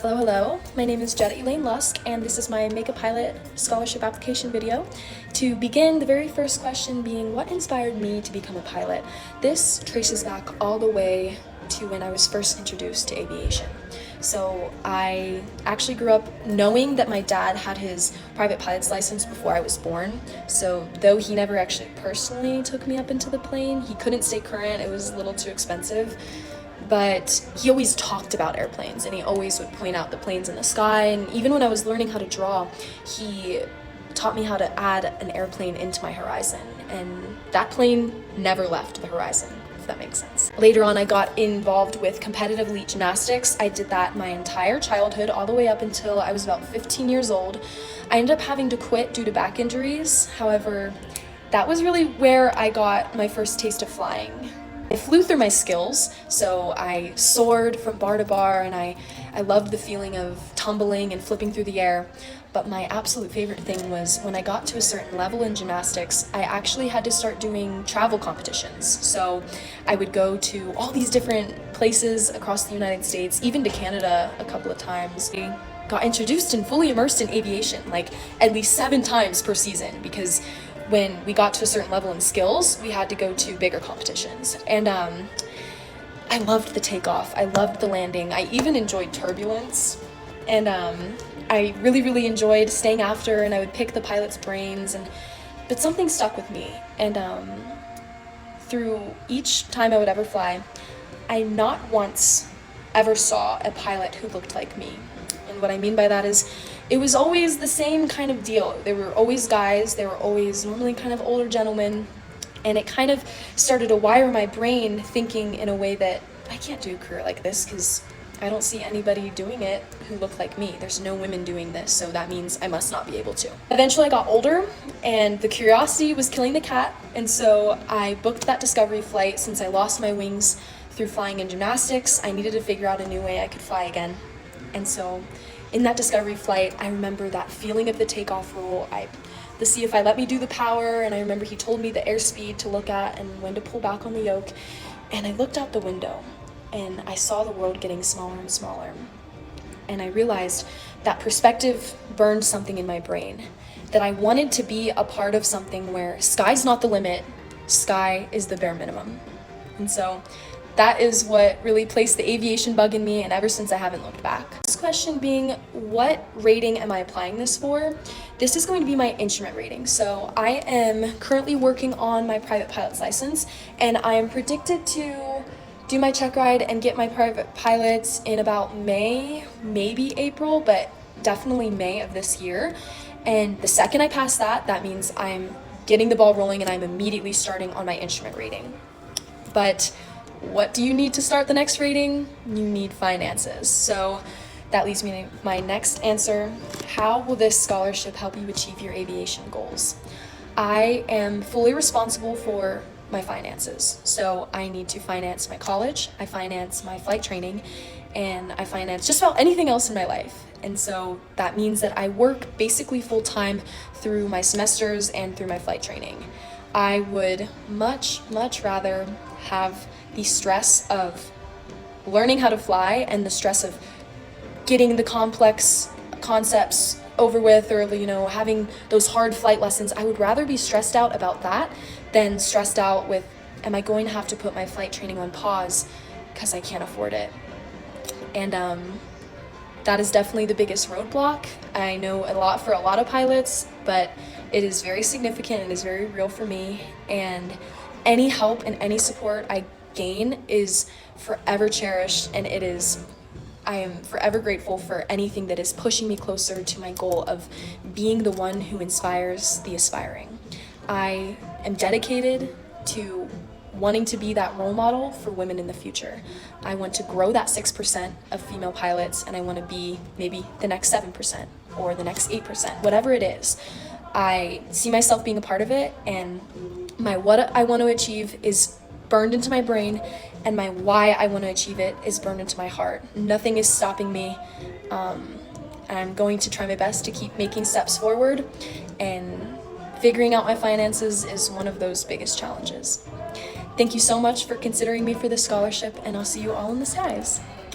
Hello, hello. My name is Jedda Lusk, and this is my Make a Pilot scholarship application video. To begin, the very first question being, what inspired me to become a pilot? This traces back all the way to when I was first introduced to aviation. So I actually grew up knowing that my dad had his private pilot's license before I was born. So though he never actually personally took me up into the plane, he couldn't stay current, it was a little too expensive. But he always talked about airplanes, and he always would point out the planes in the sky. And even when I was learning how to draw, he taught me how to add an airplane into my horizon, and that plane never left the horizon, if that makes sense. Later on, I got involved with competitive elite gymnastics. I did that my entire childhood, all the way up until I was about 15 years old. I ended up having to quit due to back injuries. However, that was really where I got my first taste of flying. I flew through my skills, so I soared from bar to bar, and I loved the feeling of tumbling and flipping through the air. But my absolute favorite thing was when I got to a certain level in gymnastics, I actually had to start doing travel competitions. So I would go to all these different places across the United States, even to Canada a couple of times. I got introduced and fully immersed in aviation, like at least 7 times per season, because when we got to a certain level in skills, we had to go to bigger competitions. And I loved the takeoff, I loved the landing, I even enjoyed turbulence. And I really enjoyed staying after, and I would pick the pilot's brains, but something stuck with me. And through each time I would ever fly, I not once ever saw a pilot who looked like me. And what I mean by that is, it was always the same kind of deal. They were always guys, they were always normally kind of older gentlemen, and it kind of started to wire my brain thinking in a way that I can't do a career like this because I don't see anybody doing it who look like me. There's no women doing this, so that means I must not be able to. Eventually I got older, and the curiosity was killing the cat, and so I booked that discovery flight. Since I lost my wings through flying in gymnastics, I needed to figure out a new way I could fly again. And so in that discovery flight, I remember that feeling of the takeoff roll. The CFI let me do the power, and I remember he told me the airspeed to look at and when to pull back on the yoke. And I looked out the window, and I saw the world getting smaller and smaller. And I realized that perspective burned something in my brain, that I wanted to be a part of something where sky's not the limit, sky is the bare minimum. And so that is what really placed the aviation bug in me, and ever since I haven't looked back. This question being, what rating am I applying this for? This is going to be my instrument rating. So I am currently working on my private pilot's license, and I am predicted to do my check ride and get my private pilots in about May, maybe April, but definitely May of this year. And the second I pass that, that means I'm getting the ball rolling and I'm immediately starting on my instrument rating. But what do you need to start the next rating? You need finances. So that leads me to my next answer. How will this scholarship help you achieve your aviation goals? I am fully responsible for my finances. So I need to finance my college, I finance my flight training, and I finance just about anything else in my life. And so that means that I work basically full-time through my semesters and through my flight training. I would much rather have the stress of learning how to fly and the stress of getting the complex concepts over with, or having those hard flight lessons. I would rather be stressed out about that than stressed out with, am I going to have to put my flight training on pause because I can't afford it? And that is definitely the biggest roadblock. I know a lot for a lot of pilots, but it is very significant and is very real for me, and any help and any support I gain is forever cherished, and I am forever grateful for anything that is pushing me closer to my goal of being the one who inspires the aspiring. I am dedicated to wanting to be that role model for women in the future. I want to grow that 6% of female pilots, and I want to be maybe the next 7% or the next 8%, whatever it is. I see myself being a part of it, and my what I want to achieve is burned into my brain, and my why I want to achieve it is burned into my heart. Nothing is stopping me. I'm going to try my best to keep making steps forward, and figuring out my finances is one of those biggest challenges. Thank you so much for considering me for this scholarship, and I'll see you all in the skies.